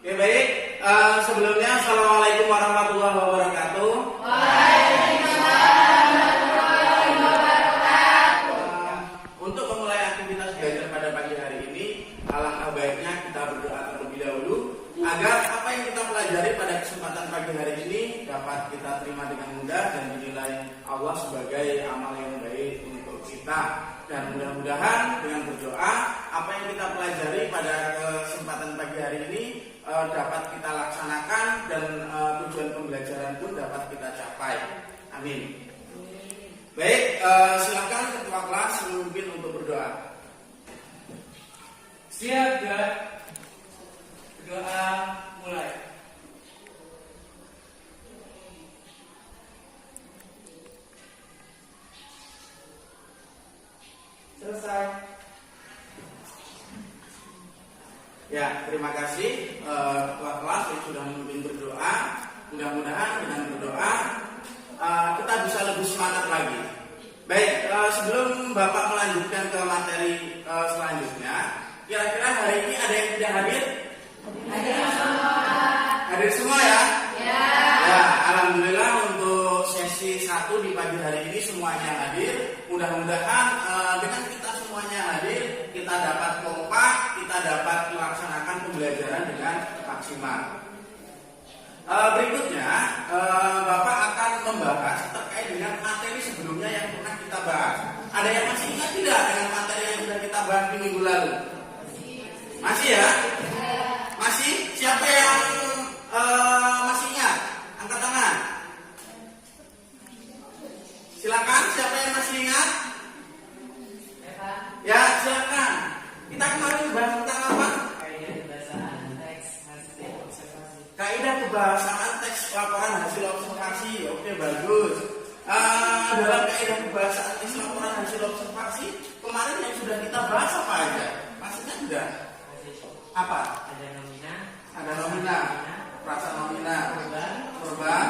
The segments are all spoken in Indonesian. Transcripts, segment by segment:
Oke, baik. Sebelumnya, Assalamualaikum warahmatullahi wabarakatuh. Waalaikumsalam warahmatullahi wabarakatuh. Untuk memulai aktivitas belajar pada pagi hari ini, alangkah baiknya kita berdoa terlebih dahulu agar apa yang kita pelajari pada kesempatan pagi hari ini dapat kita terima dengan mudah dan dinilai Allah sebagai amal yang baik untuk kita. Dan mudah-mudahan dengan berdoa apa yang kita pelajari pada kesempatan pagi hari ini dapat kita laksanakan dan tujuan pembelajaran pun dapat kita capai. Amin. Baik, silakan ketua kelas memimpin untuk berdoa. Siaga. Doa mulai. Selesai. Ya, terima kasih ketua kelas yang sudah memimpin berdoa. Mudah-mudahan dengan berdoa kita bisa lebih semangat lagi. Baik, sebelum Bapak melanjutkan ke materi selanjutnya, kira-kira hari ini ada yang tidak hadir? Hadir semua. Hadir semua ya? Ya. Ya, alhamdulillah untuk sesi 1 di pagi hari ini semuanya hadir. Mudah-mudahan dengan kita semuanya hadir, kita dapat kompak, kita dapat melaksanakan pembelajaran dengan maksimal. Berikutnya, Bapak akan membahas terkait dengan materi sebelumnya yang pernah kita bahas. Ada yang masih ingat tidak dengan materi yang sudah kita bahas di minggu lalu? Masih ya? Masih? Siapa yang masih ingat? Angkat tangan. Silakan, siapa yang masih ingat? Ya, silakan. Kita kemarin bahas tentang apa? Kaidah kebahasaan teks laporan hasil observasi. Oke, bagus. Dalam kaidah kebahasaan teks laporan hasil observasi, kemarin yang sudah kita bahas apa aja? Masih ingat tidak? Apa? Ada nomina. Ada nomina, frasa nomina, korban,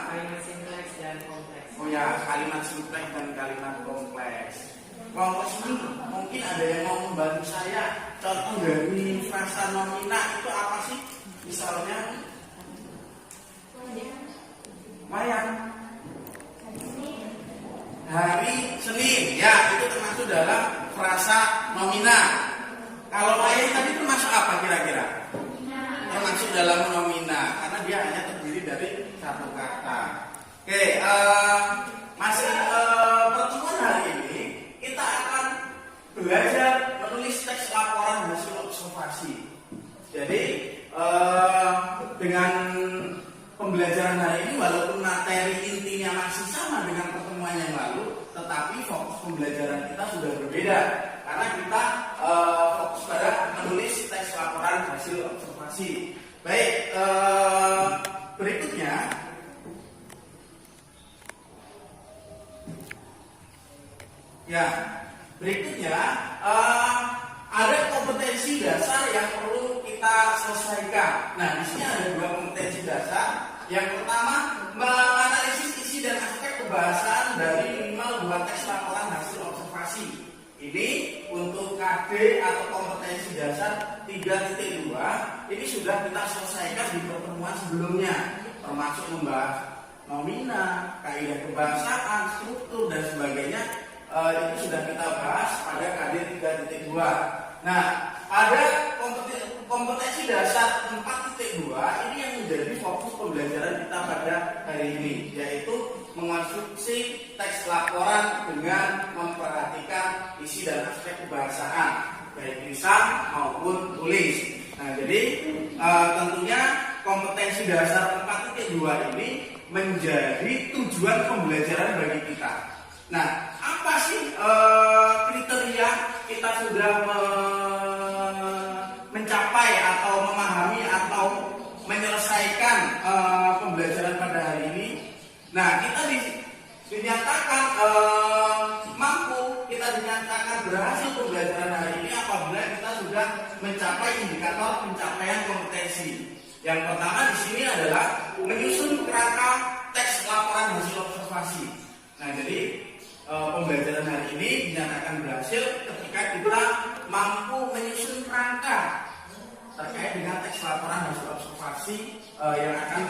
kalimat simpleks dan kompleks. oh ya, kalimat simpleks dan kalimat kompleks. Kelompok ini mungkin ada yang mau membantu saya. Contoh dari frasa nomina itu apa sih? Misalnya wayang, hari Senin, ya itu termasuk dalam frasa nomina. Kalau wayang tadi termasuk apa kira-kira? Termasuk dalam nomina karena dia hanya terdiri dari satu kata. Oke, masih pertemuan hari ini kita akan belajar menulis teks laporan hasil observasi. Jadi dengan pembelajaran hari ini walaupun materi intinya masih sama dengan pertemuan yang lalu, tetapi fokus pembelajaran kita sudah berbeda karena kita fokus pada menulis teks laporan hasil observasi. Baik, berikutnya ada kompetensi dasar yang perlu kita selesaikan. Nah, di sini ada 2 kompetensi dasar. Yang pertama, menganalisis isi dan aspek kebahasaan dari minimal 2 teks laporan hasil observasi. Ini untuk KD atau kompetensi dasar 3.2 ini sudah kita selesaikan di pertemuan sebelumnya, termasuk membahas nomina, kaidah kebahasaan, struktur dan sebagainya. Itu sudah kita bahas pada KD 3.2. Nah, ada kompetensi dasar 4.2 ini yang menjadi fokus pembelajaran kita pada hari ini, yaitu mengonstruksi teks laporan dengan memperhatikan isi dan aspek kebahasaan, baik lisan maupun tulis. Nah, jadi tentunya kompetensi dasar 4.2 ini menjadi tujuan pembelajaran bagi kita. Nah, apa sih kriteria kita sudah mencapai atau memahami atau menyelesaikan pembelajaran pada hari ini? Nah, kita dinyatakan mampu, kita dinyatakan berhasil pembelajaran hari ini apabila kita sudah mencapai indikator pencapaian kompetensi. Yang pertama di sini adalah menyusun kerangka teks laporan hasil observasi. Nah, jadi pembelajaran hari ini dinyatakan berhasil ketika kita mampu menyusun kerangka terkait dengan teks laporan hasil observasi yang akan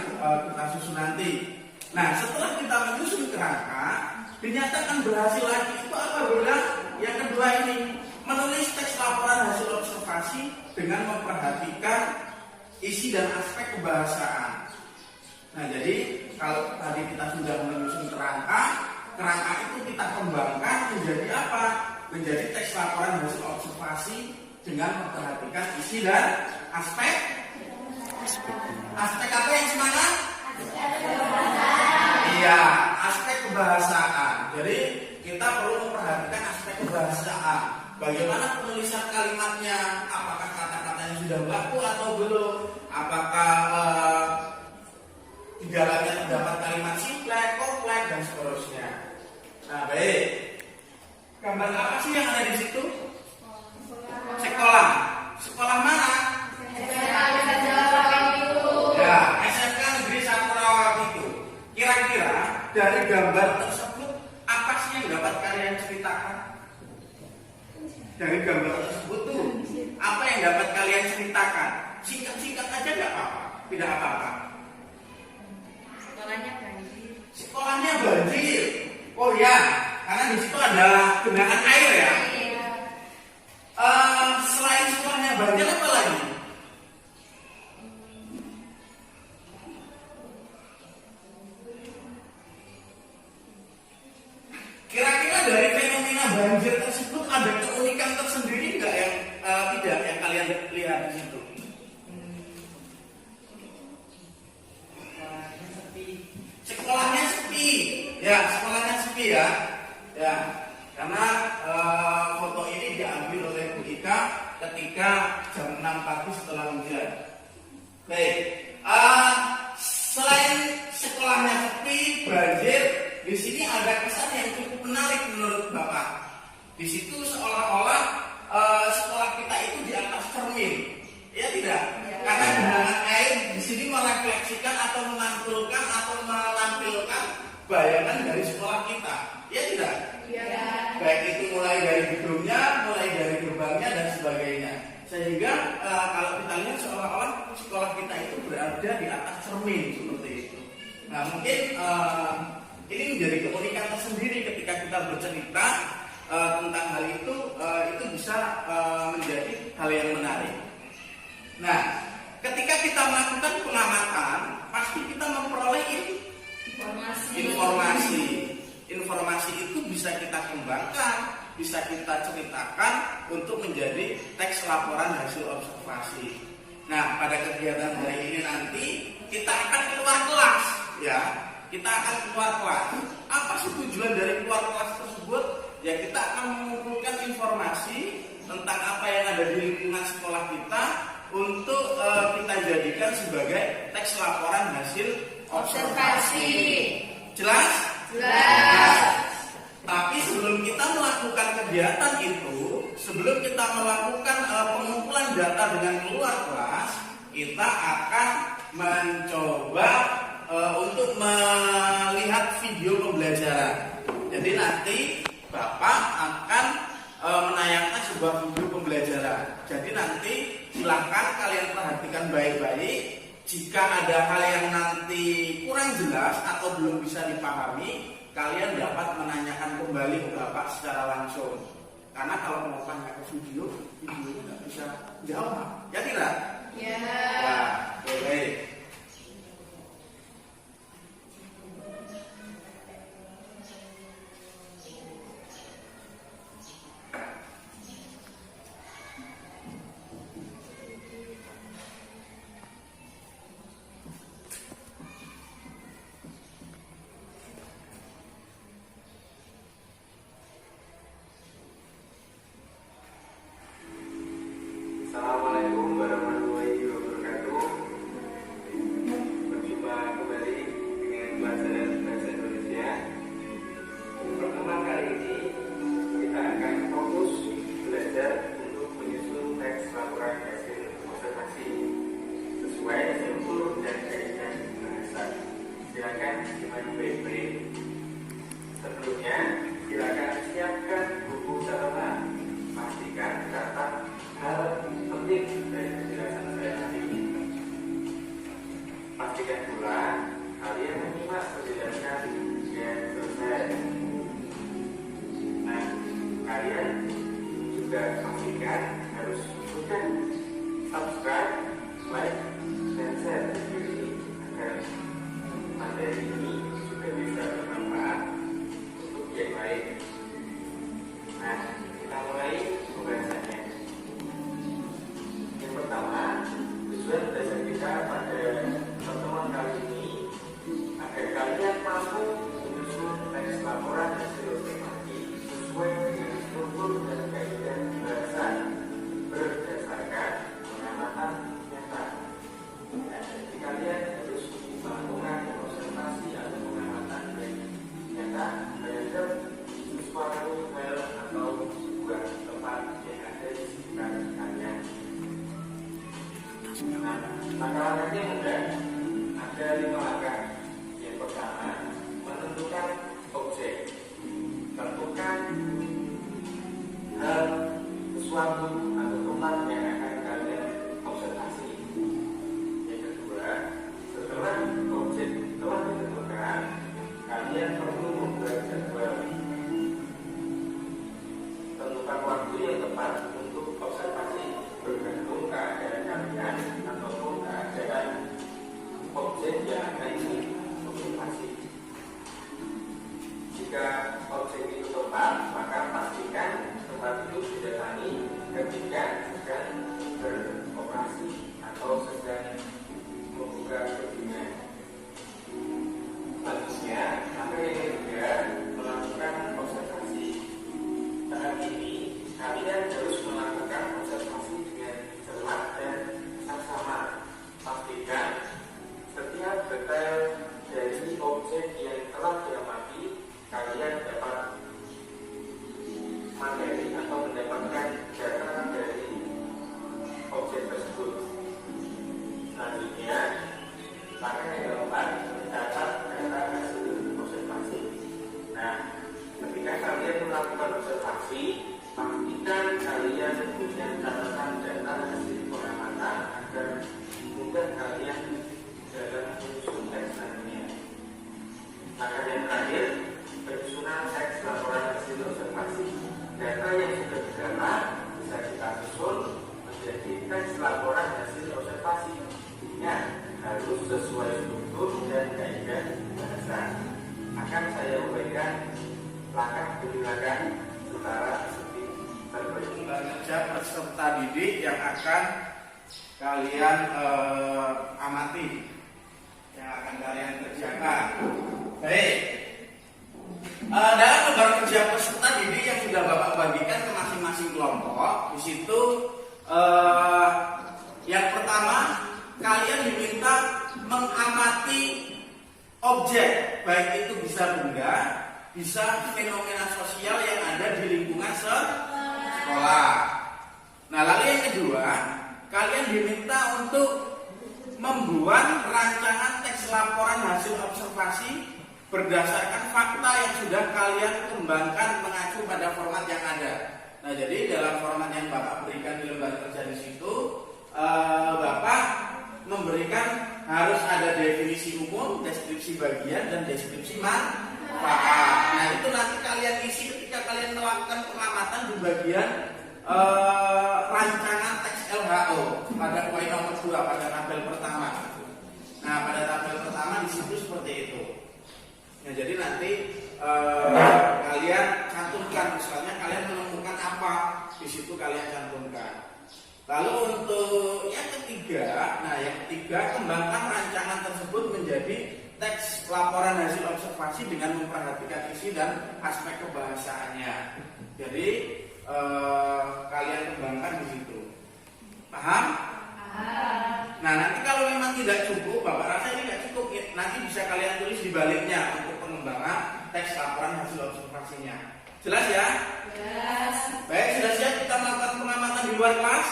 kita susun nanti. Nah, setelah kita menyusun kerangka, dinyatakan berhasil lagi itu apa bilang? Yang kedua ini menulis teks laporan hasil observasi dengan memperhatikan isi dan aspek kebahasaan. Nah, jadi kalau tadi kita sudah menyusun kerangka itu kita kembangkan menjadi apa? Menjadi teks laporan hasil observasi dengan memperhatikan isi dan aspek apa yang semangat? Iya, aspek kebahasaan. Jadi kita perlu memperhatikan aspek kebahasaan. Bagaimana penulisan kalimatnya? Apakah kata-katanya sudah baku atau belum? Apakah di dalamnya terdapat kalimat simplek, kompleks dan seterusnya. Nah, baik. Gambar apa sih yang ada di situ? Sekolah. Sekolah mana? Ya, SMK Negeri Sakurawak itu. Kira-kira dari gambar tersebut apa sih yang dapat kalian ceritakan? Dari gambar tersebut tuh apa yang dapat kalian ceritakan? Singkat-singkat aja nggak apa-apa, tidak apa-apa. Sekolahnya banjir. Oh ya, karena di situ ada genangan air ya. Selain sekolahnya banjir apa lagi? Kira-kira dari fenomena banjir tersebut ada keunikan tersendiri nggak yang tidak yang kalian lihat di situ? Sekolahnya sepi. Ya, sekolahnya sepi ya. Ya, karena foto ini diambil oleh Bu Ika ketika jam 6 pagi setelah hujan. Baik. Selain sekolahnya sepi, banjir, di sini ada kesan yang cukup menarik menurut Bapak. Di situ seolah-olah sekolah kita itu di atas cermin, ya tidak? Ya. Karena genangan air di sini merefleksikan atau menampilkan bayangan dari sekolah kita, ya tidak? Ya. Baik itu mulai dari gedungnya, mulai dari gerbangnya dan sebagainya. Sehingga kalau kita lihat seolah-olah sekolah kita itu berada di atas cermin seperti itu. Nah, mungkin ini menjadi keunikan tersendiri ketika kita bercerita tentang hal itu bisa menjadi hal yang menarik. Nah, ketika kita melakukan pengamatan, pasti kita memperoleh informasi itu bisa kita kembangkan, bisa kita ceritakan untuk menjadi teks laporan hasil observasi. Nah, pada kegiatan hari ini nanti kita akan keluar kelas, ya. Kita akan keluar kelas. Apa sih tujuan dari keluar kelas tersebut? Ya, kita akan mengumpulkan informasi tentang apa yang ada di lingkungan sekolah kita untuk kita jadikan sebagai teks laporan hasil observasi. Jelas? Jelas. Tapi sebelum kita melakukan kegiatan itu, sebelum kita melakukan pengumpulan data dengan keluar kelas, kita akan mencoba untuk melihat video pembelajaran. Jadi nanti Bapak akan menayangkan sebuah video pembelajaran. Jadi nanti silakan kalian perhatikan baik-baik. Jika ada hal yang nanti kurang jelas atau belum bisa dipahami, kalian dapat menanyakan kembali ke Bapak secara langsung. Karena kalau mau tanya ke video nggak bisa jawab. Ya tidak? Ya. Nah, baik. Assalamualaikum warahmatullahi wabarakatuh. juga pastikan harus bukan subscribe, like, dan share video ini agar materi ini juga bisa bermanfaat untuk yang lain. Nah, kita mulai pembahasannya. Yang pertama, tujuan belajar kita pada pertemuan kali ini agar kalian mampu menyusun teks laporan hasil otomatis sesuai dengan struktur dan kaidah bahasa berdasarkan pengamatan nyata. Jadi kalian harus melakukan observasi atau pengamatan yang nyata terhadap sesuatu hal atau sebuah tempat yang ada di sekitar kalian. Nah, langkah-langkahnya mudah. Ada 5 langkah. Yang pertama, menentukan objek. Tentukan hal, sesuatu atau tempat yang akan kalian observasi. Yang kedua, setelah objek telah ditentukan, kalian perlu membuat jadwal. Tentukan waktu yang tepat untuk observasi bergantung keadaan kalian ataupun keadaan objek yang akan diobservasi. Jika objek itu tepat, maka pastikan tempat itu didatangi ketika sedang beroperasi atau sedang membuka kunjungan. Selanjutnya, langkah yang ketiga, melakukan observasi. Saat ini, kalian harus melakukan observasi dengan cermat dan saksama. Pastikan setiap detail dari objek yang telah diamati, kalian dapat materi atau mendapatkan data dari objek tersebut. Selanjutnya, langkah yang keempat, mencatat data hasil observasi. Nah, ketika kalian melakukan observasi, pastikan kalian punya catatan data hasil pengamatan agar mudah kalian dalam menyusun teks nantinya. Langkah yang terakhir, penyusunan teks laporan hasil observasi. Data yang sudah didapat bisa kita susun menjadi teks laporan hasil observasi. Ingat, harus sesuai struktur dan kaidah bahasa. Akan saya uraikan langkah demi langkah secara spesifik berikut. Kerja peserta didik yang akan kalian amati, yang akan kalian kerjakan. Baik, dalam lembar kerja peserta didik yang sudah Bapak bagikan ke masing-masing kelompok, di situ yang pertama kalian diminta mengamati objek, baik itu bisa benda, bisa fenomena sosial yang ada di lingkungan sekolah. Nah, lalu yang kedua, kalian diminta untuk membuat rancangan teks laporan hasil observasi berdasarkan fakta yang sudah kalian kembangkan mengacu pada format yang ada. Nah, jadi dalam format yang Bapak berikan di lembar kerja di situ, Bapak memberikan harus ada definisi umum, deskripsi bagian, dan deskripsi manfaat. Nah, itu nanti kalian isi ketika kalian melakukan pengamatan di bagian rancangan teks LHO pada poin nomor 2 pada tabel pertama. Nah, pada tabel pertama di situ seperti itu. Nah, jadi nanti kalian cantumkan, misalnya kalian menemukan apa, di situ kalian cantumkan. Lalu untuk yang ketiga, kembangkan rancangan tersebut menjadi teks laporan hasil observasi dengan memperhatikan isi dan aspek kebahasaannya. Jadi kalian kembangkan di situ. Paham? Nah, nanti kalau memang tidak cukup, Bapak rasa ini tidak cukup, nanti bisa kalian tulis di baliknya untuk pengembangan teks laporan hasil observasinya. Jelas ya? Jelas. Baik, sudah siap kita melakukan pengamatan di luar kelas?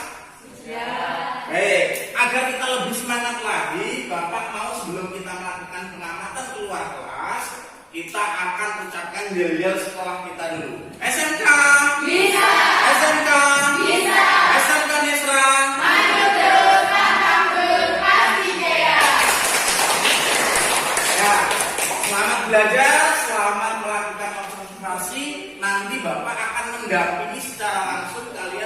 Siap. Baik, agar kita lebih semangat lagi, Bapak mau sebelum kita melakukan pengamatan keluar kelas, kita akan ucapkan yel-yel sekolah kita dulu. SMK Bisa. SMK Bisa. SMK Nesra Maju terus, pantang pasti jaya. Ya, selamat belajar, selamat melakukan observasi. Nanti Bapak akan mendampingi secara langsung kalian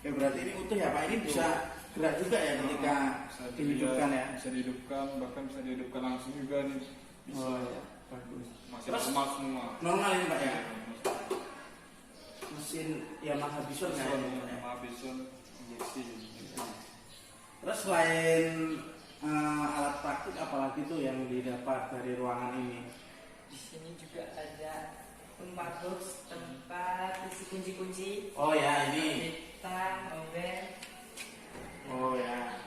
Ya berarti ini utuh ya Pak, ini bisa gerak juga ya ketika Bisa dihidupkan ya. bisa dihidupkan, bahkan bisa dihidupkan langsung juga nih. Bisa. Oh ya, bagus. Masih Terus normal semua. normal ini Pak ya. Mesin Yamaha Bison ya. Sama Bison injeksi. Terus selain alat praktik apalagi tuh yang didapat dari ruangan ini? Di sini juga ada tempat box, tempat isi kunci-kunci, Oh ya ini. kita, obeng. Oh ya.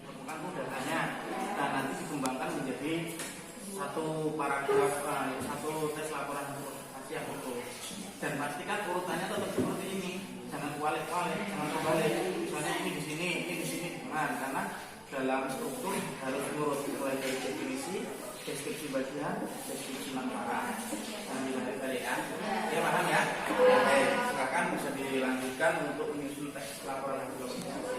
Bukan tuh datanya. Nah nanti dikembangkan menjadi satu paragraf, satu tes laporan hasil yang utuh. Dan pastikan urutannya tetap seperti ini. Jangan kualik-kualik, jangan kembali. Misalnya ini di sini, ini di sini. Nah, karena dalam struktur harus menurut mulai dari definisi, deskripsi bagian, deskripsi manfaat, dan balik-balikan. Ya paham ya? Oke, silakan bisa dilanjutkan untuk menyusun teks laporan hasil organisasi.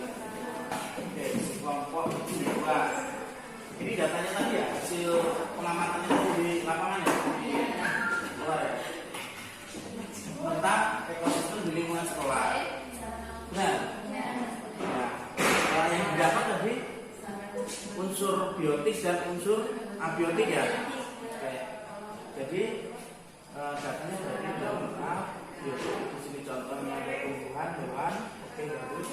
Oke, kelompok kedua. Ini datanya tadi ya, hasil pengamatannya tadi di lapangan ya? Luar ya? Tentang ekosistem di lingkungan sekolah. Benar? Nah, yang didapat tadi unsur biotik dan unsur abiotik ya. Oke. Jadi datanya berarti sudah lengkap. Biotik di sini contohnya ada tumbuhan, hewan. Oke, bagus.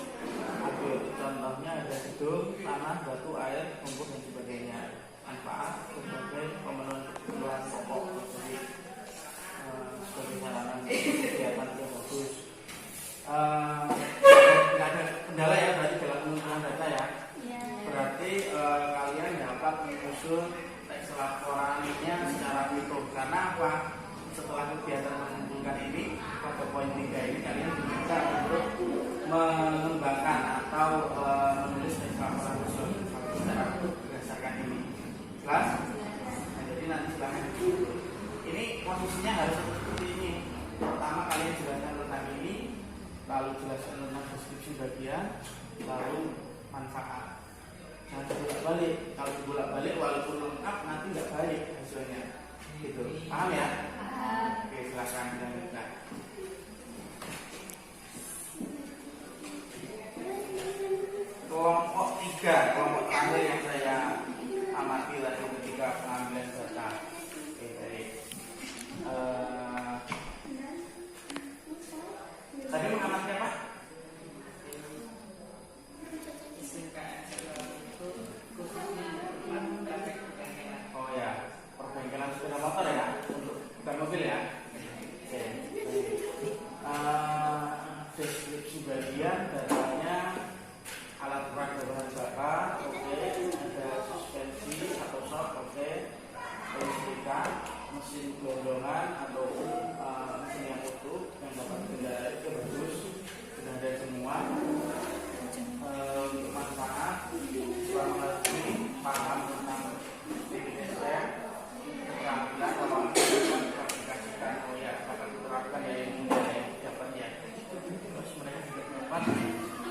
Abiotik contohnya ada gedung, tanah, batu, air, rumput dan sebagainya. Manfaat sebagai pemenuhan kebutuhan pokok sebagai sarana kegiatan yang bagus. Nggak ada kendala ya berarti dalam pengumpulan data ya. Berarti kalian dapat menyusun teks laporannya secara utuh. Karena apa? Setelah kegiatan mengumpulkan ini pada poin 3 ini kalian diminta untuk mengembangkan atau menulis teks laporan secara utuh berdasarkan ini. Jelas? Nah, jadi nanti silahkan. Ini posisinya harus seperti ini. Pertama kalian jelaskan tentang ini, lalu jelaskan tentang deskripsi bagian, lalu manfaat. Jangan dibolak-balik. Kalau dibolak-balik walaupun lengkap nanti nggak baik hasilnya. Gitu. Paham ya? Oke, silakan dilanjutkan. Kelompok 3, kelompok terakhir yang saya amati tadi ketika pengambilan data. Oke, baik. Tadi mengamankan apa? Oh ya, perbengkelan sepeda motor ya, untuk bukan mobil ya. Oke. Deskripsi bagian datanya alat perang bahan bakar, oke. Ada suspensi atau shock, oke. Listrikan, mesin gelondongan atau mesin yang utuh yang dapat kendara itu bagus, sudah ada semua. Untuk manfaat selama ini paham tentang DBSM, keterampilan kalau aplikasikan, oh ya dapat diterapkan ya yang mudah ya dapat ya. Terus mereka juga dapat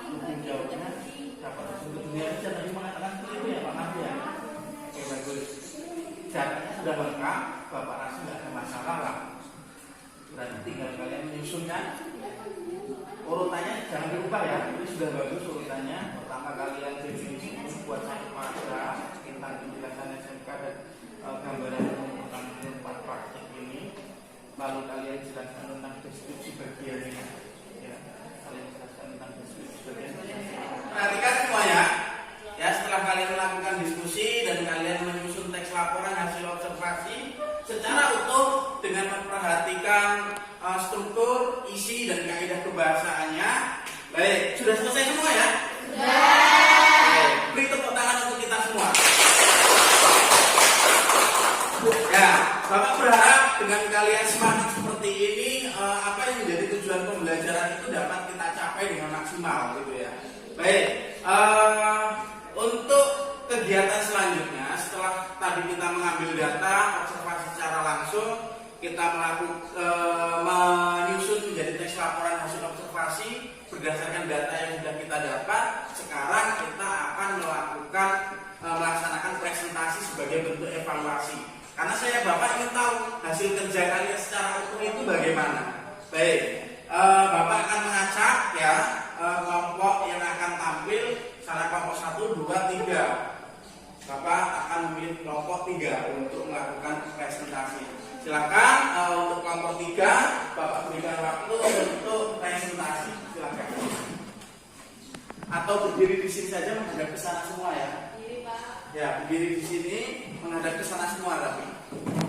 mungkin jawabnya dapat sebut dunia bisa tadi mengatakan seperti itu ya Pak Mas ya. Oke, bagus. Datanya sudah lengkap, Bapak rasa nggak ada masalah lah. Berarti tinggal kalian menyusunkan urutannya, jangan dirubah ya. Ini sudah bagus urutannya. Pertama kalian definisi buat satu paragraf tentang penjelasan SMK dan gambaran tentang tempat praktik ini. Lalu kalian jelaskan tentang deskripsi bagian ini. Ya, kalian jelaskan tentang deskripsi bagian. Perhatikan semuanya. Ya, setelah kalian melakukan diskusi dan kalian menyusun teks laporan hasil observasi secara utuh dengan memperhatikan struktur, isi, dan kaidah kebahasaannya. Baik, sudah selesai semua ya? Sudah. Beri tepuk tangan untuk kita semua. Ya, Bapak berharap dengan kalian semangat seperti ini, apa yang menjadi tujuan pembelajaran itu dapat kita capai dengan maksimal, gitu ya. Baik, untuk kegiatan selanjutnya, setelah tadi kita mengambil data, observasi secara langsung, kita menyusun menjadi teks laporan hasil observasi berdasarkan data yang sudah kita dapat. Sekarang kita akan melaksanakan presentasi sebagai bentuk evaluasi. Karena saya Bapak ingin tahu hasil kerja kalian secara utuh itu bagaimana. Baik, Bapak akan mengacak ya atau berdiri di sini saja menghadap ke sana semua ya. Diri Pak. Ya, berdiri di sini menghadap ke sana semua tapi.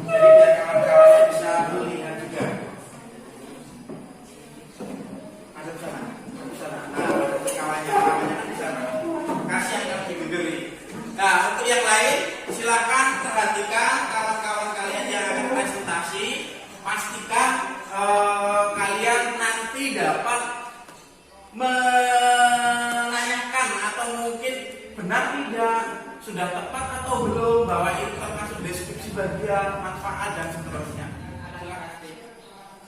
Jadi biar kawan-kawannya bisa melihat juga. Ada ke sana, ke sana. Nah, kawannya di sana. Kasih yang lebih berdiri. Nah, untuk yang lain silakan perhatikan kawan-kawan kalian yang akan presentasi. Pastikan kalian nanti dapat menanyakan atau mungkin benar tidak, sudah tepat atau belum, bahwa itu termasuk deskripsi bagian, manfaat dan seterusnya.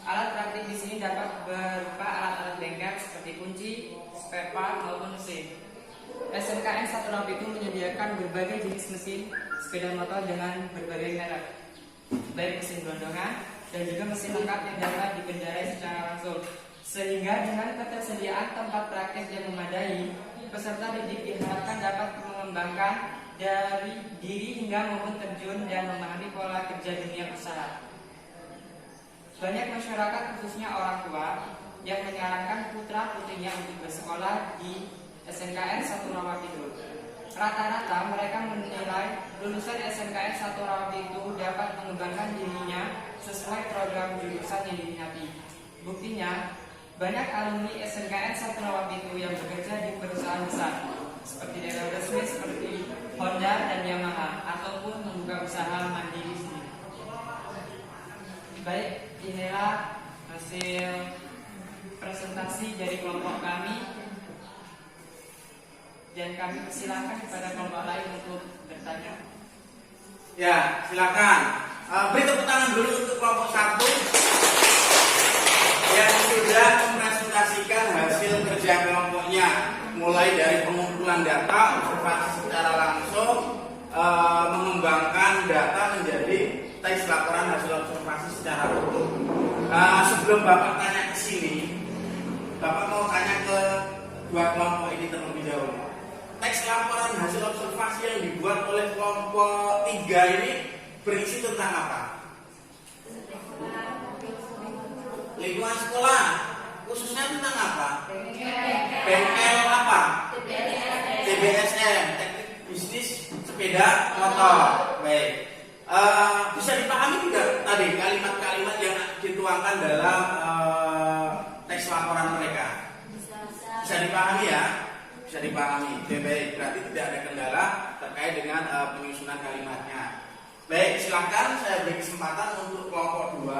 Alat praktik di sini dapat berupa alat-alat bengkel seperti kunci, spare part maupun mesin. SMKN 1 Lab itu menyediakan berbagai jenis mesin sepeda motor dengan berbagai merek, baik mesin gelondongan dan juga mesin lengkap yang dapat dikendarai secara langsung. Sehingga dengan ketersediaan tempat praktik yang memadai, peserta didik diharapkan dapat mengembangkan dari diri hingga maupun terjun dan memahami pola kerja dunia usaha. Banyak masyarakat khususnya orang tua yang menyarankan putra-putrinya untuk bersekolah di SMKN 1 Rawat itu. Rata-rata mereka menilai lulusan SMKN 1 Rawat itu dapat mengembangkan dirinya sesuai program jurusan yang diminati. Buktinya, banyak alumni SMKN 1 Rawat itu yang bekerja di perusahaan besar seperti daerah resmi seperti Honda dan Yamaha ataupun membuka usaha mandiri sendiri. Baik, inilah hasil presentasi dari kelompok kami dan kami persilahkan kepada kelompok lain untuk bertanya. Ya, silakan. Beri tepuk tangan dulu untuk kelompok 1 yang sudah mempresentasikan hasil kerja kelompoknya, mulai dari pengumpulan data, observasi secara langsung, mengembangkan data menjadi teks laporan hasil observasi secara utuh. Sebelum Bapak tanya ke sini, Bapak mau tanya ke dua kelompok ini terlebih dahulu. Teks laporan hasil observasi yang dibuat oleh kelompok 3 ini berisi tentang apa? Lingkungan sekolah, khususnya tentang apa? Bengkel apa? TBSM, teknik bisnis sepeda motor. Baik. Bisa dipahami tidak tadi kalimat-kalimat yang dituangkan dalam teks laporan mereka? Bisa dipahami ya? Bisa dipahami. Baik, berarti tidak ada kendala terkait dengan penyusunan kalimatnya. Baik, silakan saya beri kesempatan untuk kelompok 2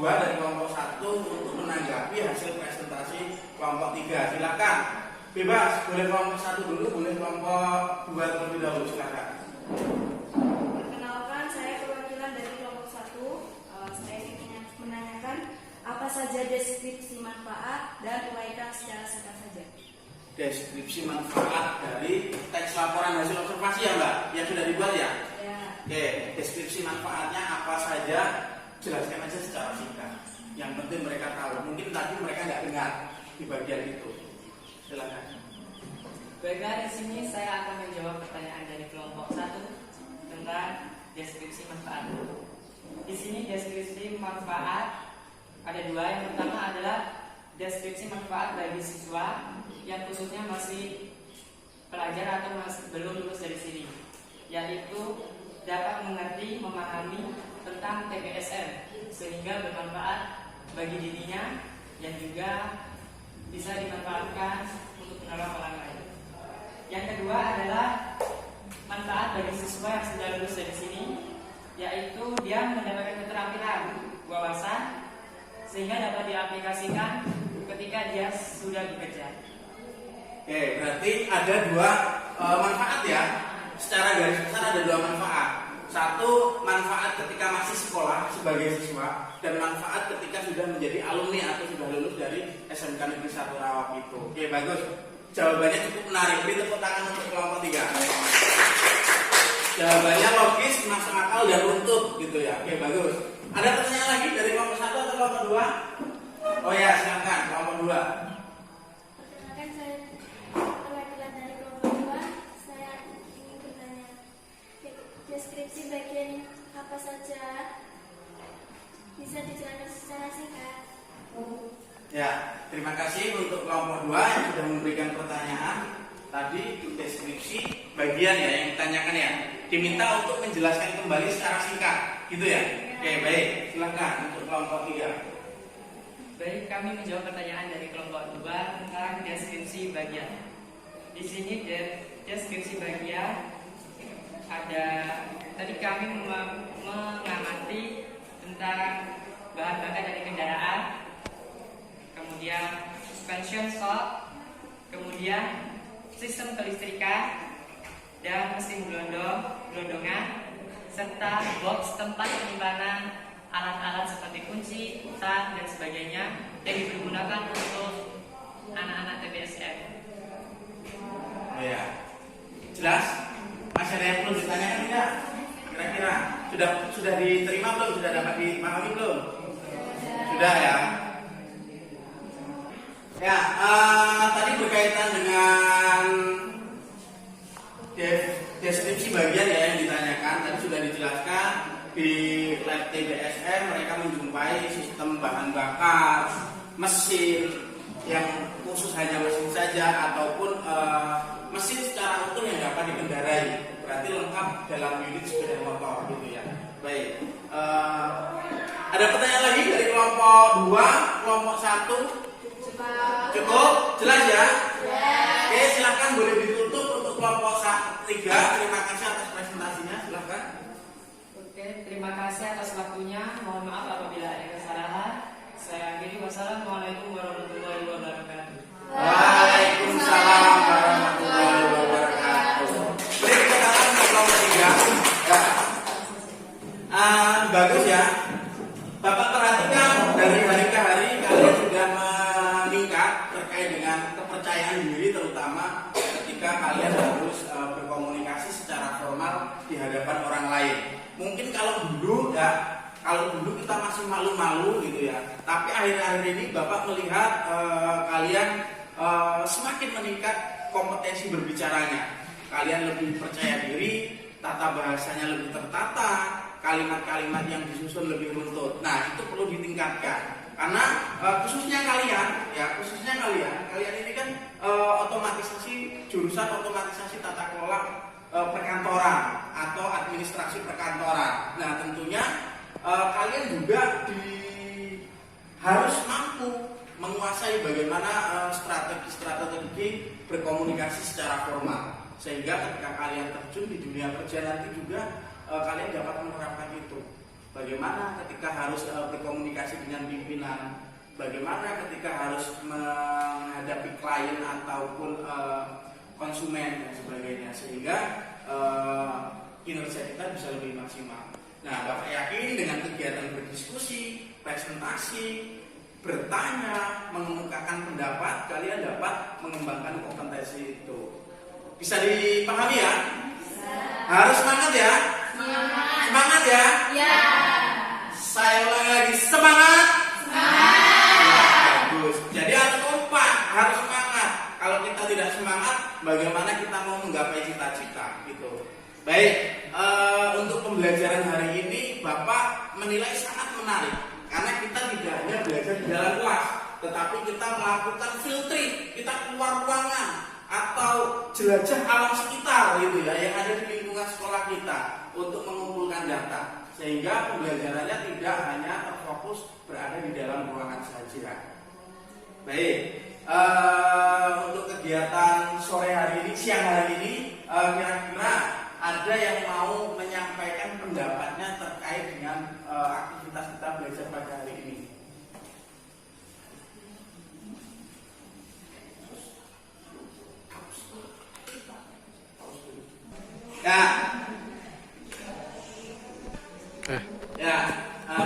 dan kelompok 1 untuk menanggapi hasil presentasi kelompok 3. Silakan. Bebas, boleh kelompok 1 dulu, boleh kelompok 2 terlebih dahulu, silakan. Perkenalkan, saya perwakilan dari kelompok 1. Saya ingin menanyakan apa saja deskripsi manfaat dan uraikan secara singkat saja. Deskripsi manfaat dari teks laporan hasil observasi ya Mbak, yang sudah dibuat ya? Ya. Oke, deskripsi manfaatnya apa saja, jelaskan aja secara singkat. Yang penting mereka tahu. Mungkin tadi mereka nggak dengar di bagian itu. Silakan. Baiklah, di sini saya akan menjawab pertanyaan dari kelompok 1 tentang deskripsi manfaat. Di sini deskripsi manfaat ada 2. Yang pertama adalah deskripsi manfaat bagi siswa yang khususnya masih pelajar atau masih belum lulus dari sini, yaitu dapat mengerti, memahami tentang TBSM sehingga bermanfaat bagi dirinya dan juga bisa dimanfaatkan untuk menolong orang lain. Yang kedua adalah manfaat bagi siswa yang sudah lulus dari sini, yaitu dia mendapatkan keterampilan wawasan sehingga dapat diaplikasikan ketika dia sudah bekerja. Oke, berarti ada 2 manfaat ya. Secara garis besar ada 2 manfaat. Satu, manfaat ketika masih sekolah sebagai siswa, dan manfaat ketika sudah menjadi alumni atau sudah lulus dari SMK Negeri 1 Rawak itu. Oke, bagus. Jawabannya cukup menarik. Beri tepuk tangan untuk kelompok 3. Jawabannya logis, masuk akal dan utuh gitu ya. Oke, bagus. Ada pertanyaan lagi dari kelompok 1 atau kelompok 2? Oh ya, silakan kelompok 2. Perkenalkan, saya perwakilan dari kelompok 2. Saya ingin bertanya, deskripsi bagian apa saja bisa dijelaskan secara singkat? Ya, terima kasih untuk kelompok 2 yang sudah memberikan pertanyaan. Tadi deskripsi bagian ya yang ditanyakan ya. Diminta untuk menjelaskan kembali secara singkat, gitu ya. Oke, baik. Silakan untuk kelompok 3. Baik, kami menjawab pertanyaan dari kelompok 2 tentang deskripsi bagian. Di sini deskripsi bagian ada tadi kami mengamati tentang bahan bakar dari kendaraan, kemudian suspension shock, kemudian sistem kelistrikan dan mesin gelondongan, serta box tempat penyimpanan alat-alat seperti kunci, pulsa, dan sebagainya yang dipergunakan untuk anak-anak TPSM. Ya, jelas? Masih ada yang perlu ditanyakan tidak? Kira-kira sudah diterima belum? Sudah dapat dipahami belum? Sudah ya. Ya, tadi berkaitan dengan deskripsi bagian ya yang ditanyakan. Tadi sudah dijelaskan di lab TPSM mereka menjumpai sistem bahan bakar, mesin yang khusus hanya mesin saja ataupun mesin secara utuh yang dapat dikendarai. Berarti lengkap dalam unit sepeda motor gitu ya. Baik. Ada pertanyaan lagi dari kelompok 2, kelompok 1? Cukup? Jelas ya? Oke, silakan boleh ditutup untuk kelompok 3. Terima kasih atas presentasinya. Silakan. Oke, terima kasih atas waktunya. Mohon maaf apabila ada kesalahan. Saya akhiri. Wassalamualaikum warahmatullahi wabarakatuh. Waalaikumsalam warahmatullahi wabarakatuh. Beri kesempatan untuk kelompok 3. Ya. Bagus ya. Bapak perhatikan dari hari ke hari kalian sudah meningkat terkait dengan kepercayaan diri, terutama ketika kalian harus berkomunikasi secara formal di hadapan orang lain. Mungkin kalau dulu kita masih malu-malu gitu ya. Tapi akhir-akhir ini Bapak melihat kalian semakin meningkat kompetensi berbicaranya. Kalian lebih percaya diri, tata bahasanya lebih tertata, kalimat-kalimat yang disusun lebih runtut. Nah, itu perlu ditingkatkan. Karena khususnya kalian ini kan otomatisasi jurusan otomatisasi tata kelola perkantoran atau administrasi perkantoran. Nah, tentunya kalian juga harus mampu menguasai bagaimana strategi berkomunikasi secara formal, sehingga ketika kalian terjun di dunia kerja nanti juga kalian dapat menerapkan itu. Bagaimana ketika harus berkomunikasi dengan pimpinan, bagaimana ketika harus menghadapi klien ataupun konsumen dan sebagainya, sehingga kinerja kita bisa lebih maksimal. Nah, Bapak yakin dengan kegiatan berdiskusi, presentasi, bertanya, mengemukakan pendapat, kalian dapat mengembangkan kompetensi itu. Bisa dipahami ya? Harus semangat ya? Semangat ya? Ya. Saya ulang lagi, semangat. Bagus. Jadi harus kompak, harus semangat. Kalau kita tidak semangat, bagaimana kita mau menggapai cita-cita gitu. Baik, untuk pembelajaran hari ini Bapak menilai sangat menarik karena kita tidak hanya belajar di dalam kelas, tetapi kita melakukan filtering, kita keluar ruangan atau jelajah alam sekitar gitu ya yang ada di lingkungan sekolah kita untuk mengumpulkan data, sehingga pembelajarannya tidak hanya terfokus berada di dalam ruangan saja. Baik, untuk kegiatan sore hari ini, siang hari ini, kira-kira ada yang mau menyampaikan pendapatnya terkait dengan aktivitas kita belajar pada hari ini?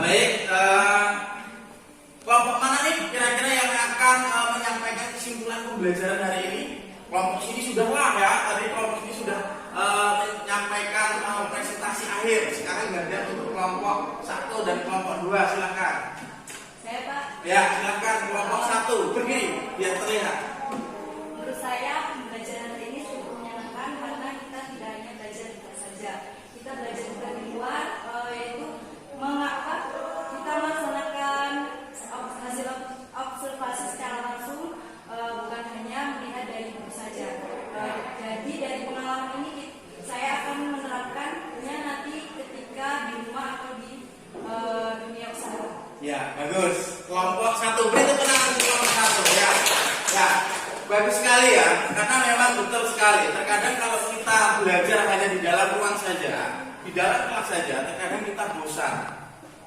Baik. Kelompok mana nih kira-kira yang akan menyampaikan kesimpulan pembelajaran hari ini? Kelompok sini sudah ya. Tadi kelompok ini sudah menyampaikan presentasi akhir. Sekarang gantian untuk kelompok 1 dan kelompok 2. Silakan. Saya, Pak. Ya, silakan kelompok 1 berdiri biar terlihat. Menurut saya pembelajaran hari ini cukup menyenangkan karena kita tidak hanya belajar di kelas saja, kita belajar juga di luar, yaitu mengapa kita melaksanakan hasil observasi bagus. Kelompok satu, beri tepuk tangan untuk kelompok satu ya. Ya, bagus sekali ya, karena memang betul sekali. Terkadang kalau kita belajar hanya di dalam ruang saja, di dalam kelas saja, terkadang kita bosan.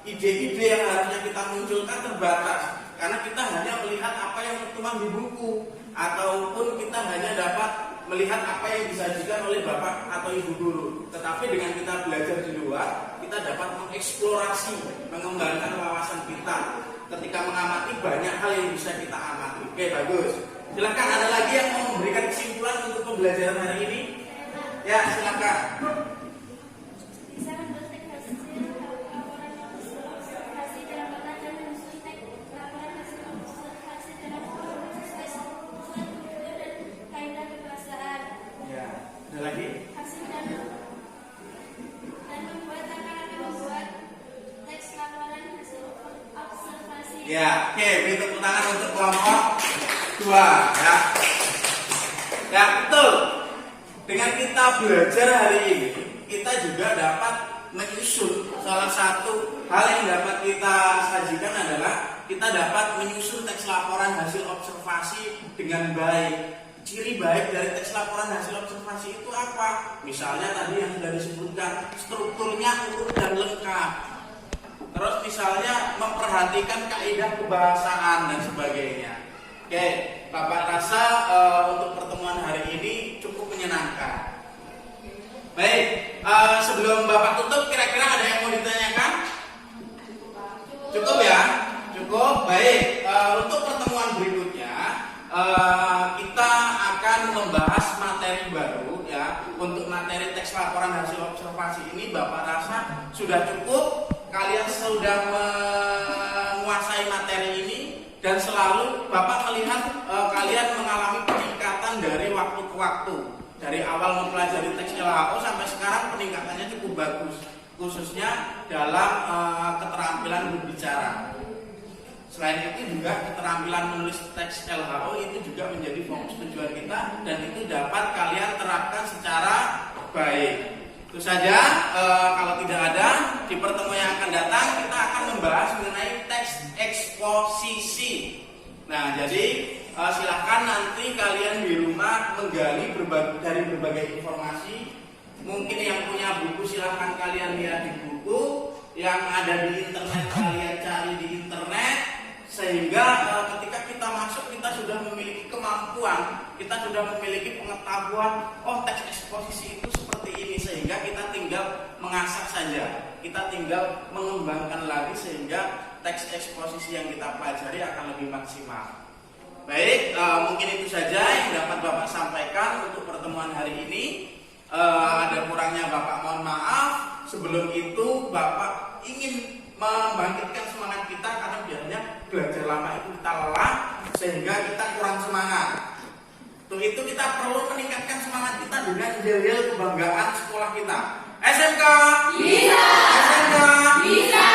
Ide-ide yang harusnya kita munculkan terbatas, karena kita hanya melihat apa yang tertuang di buku, ataupun kita hanya dapat melihat apa yang disajikan oleh bapak atau ibu guru. Tetapi dengan kita belajar di luar, kita dapat mengeksplorasi, mengembangkan wawasan kita. Ketika mengamati, banyak hal yang bisa kita amati. Oke, bagus. Silakan, ada lagi yang mau memberikan kesimpulan untuk pembelajaran hari ini? Ya, silakan. Bisa mendetek hasil laporan observasi dalam peta dan menyusun teks laporan hasil observasi dalam format sesuai kebutuhan guru dan kaidah kebahasaan. Ya, ada lagi? Hasil dan membuat akan membuat teks laporan hasil observasi. Ya, oke, beri tepuk tangan untuk kelompok 2 ya. Ya, betul. Dengan kita belajar hari ini, kita juga dapat menyusun. Salah satu hal yang dapat kita sajikan adalah kita dapat menyusun teks laporan hasil observasi dengan baik. Ciri baik dari teks laporan hasil observasi itu apa? Misalnya tadi yang sudah disebutkan, strukturnya urut dan lengkap. Terus misalnya memperhatikan kaidah kebahasaan dan sebagainya. Oke, Bapak rasa untuk pertemuan hari ini cukup menyenangkan. Baik, sebelum Bapak tutup, kira-kira ada yang mau ditanyakan? Cukup ya? Cukup. Baik, untuk pertemuan berikutnya kita akan membahas materi baru ya. Untuk materi teks laporan hasil observasi ini Bapak rasa sudah cukup? Kalian sudah menguasai materi ini? Dan selalu Bapak melihat kalian mengalami peningkatan dari waktu ke waktu. Dari awal mempelajari teks LHO sampai sekarang peningkatannya cukup bagus. Khususnya dalam keterampilan berbicara. Selain itu juga keterampilan menulis teks LHO itu juga menjadi fokus tujuan kita. Dan itu dapat kalian terapkan secara baik. Itu saja, kalau tidak ada, di pertemuan yang akan datang kita akan membahas mengenai teks eksposisi. Nah, jadi silahkan nanti kalian di rumah menggali dari berbagai informasi. Mungkin yang punya buku silahkan kalian lihat di buku, yang ada di internet kalian cari di internet, sehingga ketika kita masuk kita sudah memiliki kemampuan, kita sudah memiliki pengetahuan, oh teks eksposisi itu seperti ini, sehingga kita tinggal mengasah saja, kita tinggal mengembangkan lagi sehingga teks eksposisi yang kita pelajari akan lebih maksimal. Baik, mungkin itu saja yang dapat Bapak sampaikan untuk pertemuan hari ini. Ada kurangnya Bapak mohon maaf. Sebelum itu Bapak ingin membangkitkan semangat kita, karena biasanya belajar lama itu kita lelah sehingga kita kurang semangat. Untuk itu kita perlu meningkatkan semangat kita dengan yel-yel kebanggaan sekolah kita. SMK bisa, SMK bisa.